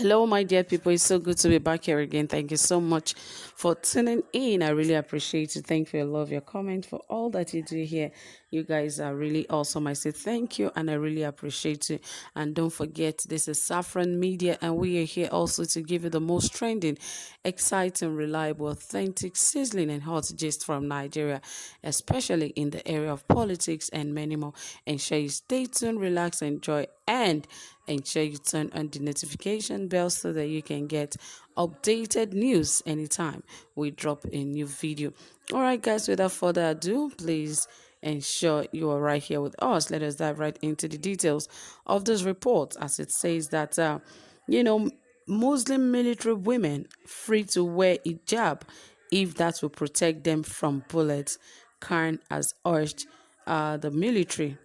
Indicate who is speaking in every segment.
Speaker 1: Hello, my dear people. It's so good to be back here again. Thank you so much for tuning in. I really appreciate it. Thank you for your love, your comment, for all that you do here. You guys are really awesome. I say thank you and I really appreciate you. And don't forget, this is Saffron Media, and we are here also to give you the most trending, exciting, reliable, authentic, sizzling, and hot gist from Nigeria, especially in the area of politics and many more. Ensure you stay tuned, relax, enjoy, and ensure you turn on the notification bell so that you can get updated news anytime we drop a new video. All right, guys, without further ado, please ensure you are right here with us. Let us dive right into the details of this report, as it says that you know Muslim military women free to wear hijab if that will protect them from bullets. Khan has urged the military.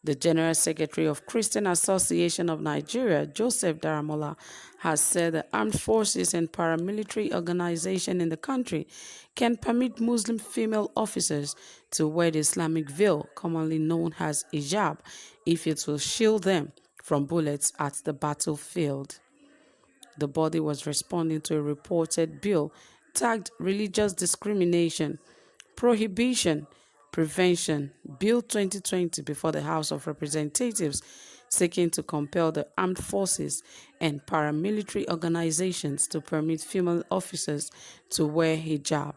Speaker 1: The General Secretary of Christian Association of Nigeria, Joseph Daramola, has said the armed forces and paramilitary organizations in the country can permit Muslim female officers to wear the Islamic veil, commonly known as hijab, if it will shield them from bullets at the battlefield. The body was responding to a reported bill tagged Religious Discrimination, Prohibition, Prevention Bill 2020 before the House of Representatives, seeking to compel the armed forces and paramilitary organizations to permit female officers to wear hijab.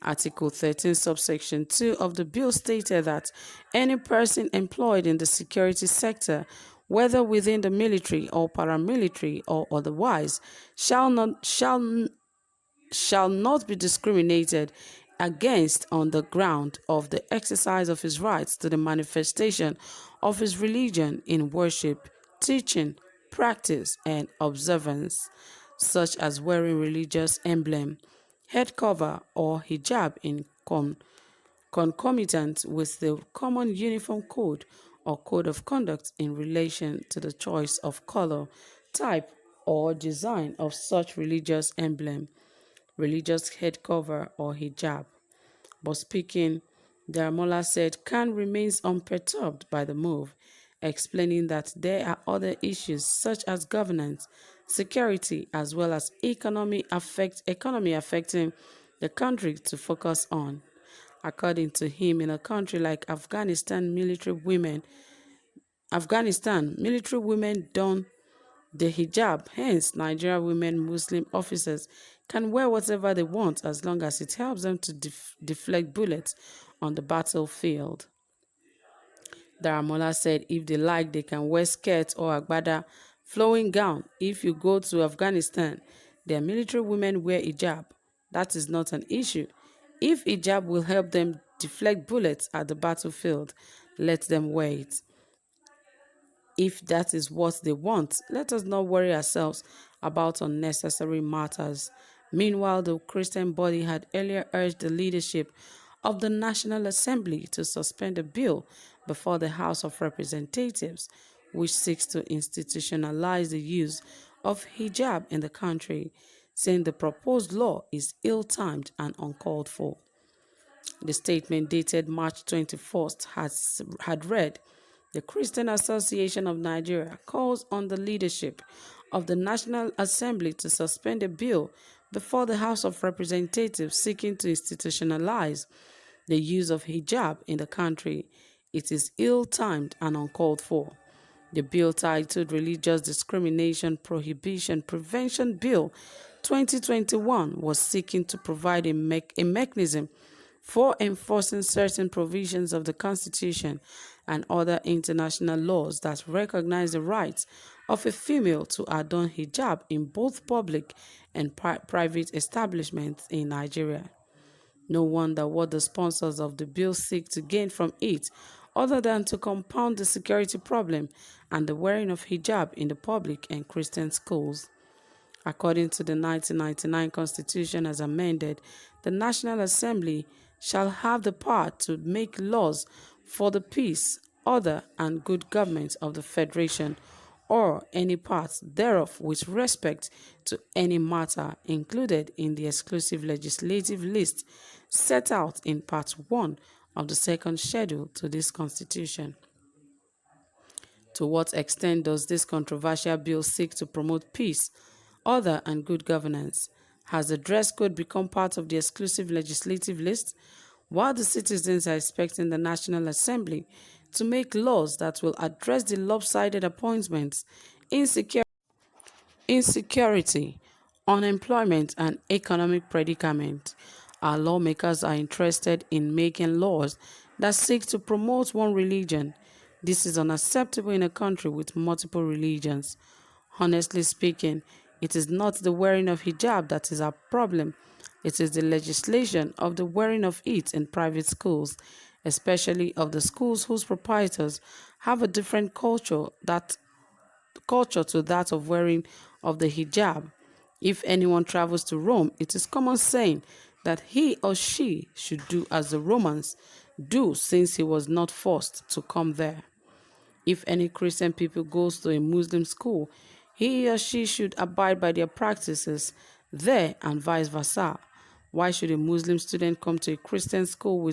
Speaker 1: Article 13, subsection 2 of the bill stated that any person employed in the security sector, whether within the military or paramilitary or otherwise, shall not be discriminated against on the ground of the exercise of his rights to the manifestation of his religion in worship, teaching, practice, and observance, such as wearing religious emblem, head cover, or hijab in concomitant with the common uniform code or code of conduct in relation to the choice of color, type, or design of such religious emblem, religious head cover, or hijab. But speaking, Daramola said Khan remains unperturbed by the move, explaining that there are other issues such as governance, security, as well as economy affecting the country to focus on. According to him, in a country like Afghanistan, military women don the hijab. Hence, Nigerian women Muslim officers can wear whatever they want as long as it helps them to deflect bullets on the battlefield. Daramola said if they like, they can wear skirts or agbada, flowing gown. If you go to Afghanistan, their military women wear hijab. That is not an issue. If hijab will help them deflect bullets at the battlefield, let them wear it. If that is what they want, let us not worry ourselves about unnecessary matters. Meanwhile, the Christian body had earlier urged the leadership of the National Assembly to suspend a bill before the House of Representatives, which seeks to institutionalize the use of hijab in the country, saying the proposed law is ill-timed and uncalled for. The statement dated March 21st had read, "The Christian Association of Nigeria calls on the leadership of the National Assembly to suspend a bill before the House of Representatives seeking to institutionalize the use of hijab in the country. It is ill-timed and uncalled for." The bill, titled Religious Discrimination Prohibition Prevention Bill 2021, was seeking to provide a mechanism for enforcing certain provisions of the Constitution and other international laws that recognize the rights of a female to adorn hijab in both public and private establishments in Nigeria. No wonder what the sponsors of the bill seek to gain from it, other than to compound the security problem and the wearing of hijab in the public and Christian schools. According to the 1999 Constitution as amended, the National Assembly shall have the power to make laws for the peace, order, and good government of the Federation or any part thereof with respect to any matter included in the exclusive legislative list set out in Part 1 of the second schedule to this Constitution. To what extent does this controversial bill seek to promote peace, order, and good governance? Has the dress code become part of the exclusive legislative list? While the citizens are expecting the National Assembly to make laws that will address the lopsided appointments, insecurity, unemployment, and economic predicament, our lawmakers are interested in making laws that seek to promote one religion. This is unacceptable in a country with multiple religions. Honestly speaking, it is not the wearing of hijab that is our problem. It is the legislation of the wearing of it in private schools, especially of the schools whose proprietors have a different culture to that of wearing of the hijab. If anyone travels to Rome, it is common saying that he or she should do as the Romans do, since he was not forced to come there. If any Christian people goes to a Muslim school, he or she should abide by their practices there and vice versa. Why should a Muslim student come to a Christian school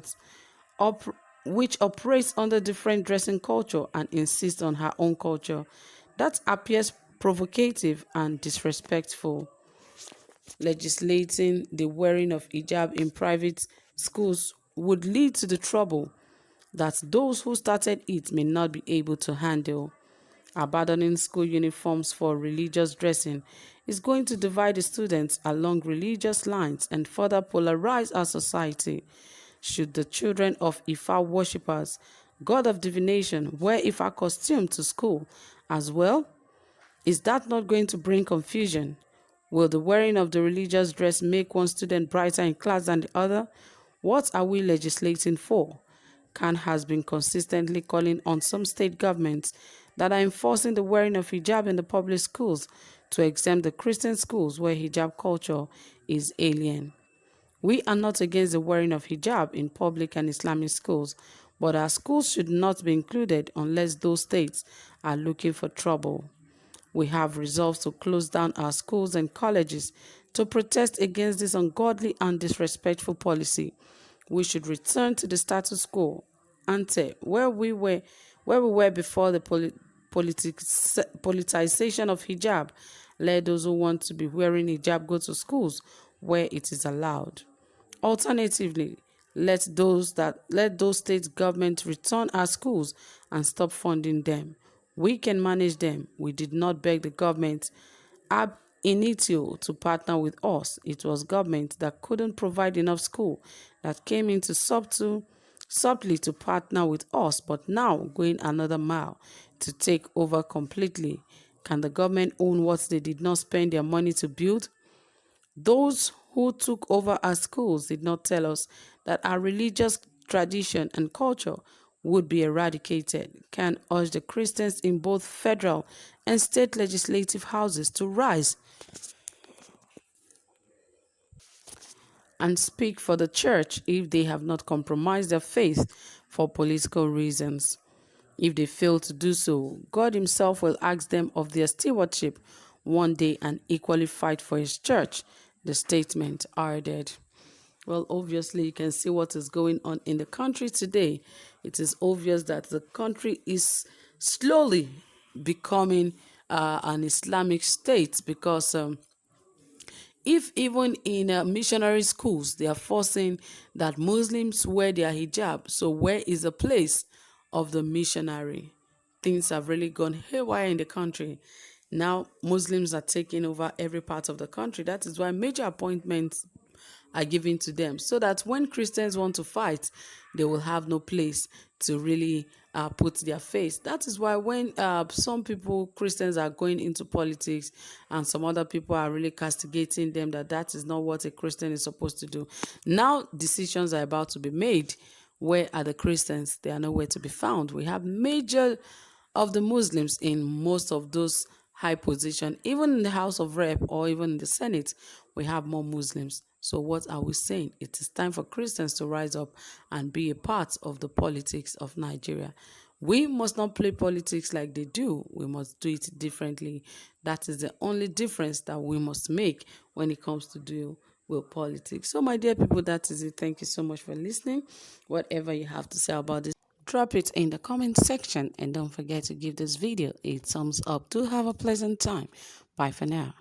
Speaker 1: op- which operates under different dressing culture and insist on her own culture? That appears provocative and disrespectful. Legislating the wearing of hijab in private schools would lead to the trouble that those who started it may not be able to handle. Abandoning school uniforms for religious dressing is going to divide the students along religious lines and further polarize our society. Should the children of Ifa worshippers, god of divination, wear Ifa costume to school as well? Is that not going to bring confusion? Will the wearing of the religious dress make one student brighter in class than the other? What are we legislating for? Khan has been consistently calling on some state governments that are enforcing the wearing of hijab in the public schools to exempt the Christian schools where hijab culture is alien. We are not against the wearing of hijab in public and Islamic schools, but our schools should not be included unless those states are looking for trouble. We have resolved to close down our schools and colleges to protest against this ungodly and disrespectful policy. We should return to the status quo ante where we were before the politicization of hijab. Let those who want to be wearing hijab go to schools where it is allowed. Alternatively, let those state governments return our schools and stop funding them. We can manage them. We did not beg the government ab initio to partner with us. It was government that couldn't provide enough school that came into subtly to partner with us, but now going another mile to take over completely. Can the government own what they did not spend their money to build? Those who took over our schools did not tell us that our religious tradition and culture would be eradicated. Can urge the Christians in both federal and state legislative houses to rise and speak for the church if they have not compromised their faith for political reasons. If they fail to do so, God Himself will ask them of their stewardship one day and equally fight for His church, the statement added. Well, obviously, you can see what is going on in the country today. It is obvious that the country is slowly becoming an Islamic state because if even in missionary schools they are forcing that Muslims wear their hijab, so where is the place of the missionary? Things have really gone haywire in the country. Now Muslims are taking over every part of the country. That is why major appointments are given to them, so that when Christians want to fight, they will have no place to really put their face. That is why when some people, Christians, are going into politics and some other people are really castigating them that is not what a Christian is supposed to do. Now decisions are about to be made. Where are the Christians? They are nowhere to be found. We have major of the Muslims in most of those high position, even in the House of Rep or even in the Senate, we have more Muslims. So what are we saying? It is time for Christians to rise up and be a part of the politics of Nigeria. We must not play politics like they do. We must do it differently. That is the only difference that we must make when it comes to do with politics. So my dear people, that is it. Thank you so much for listening. Whatever you have to say about this Drop it in the comment section and don't forget to give this video a thumbs up. Do have a pleasant time. Bye for now.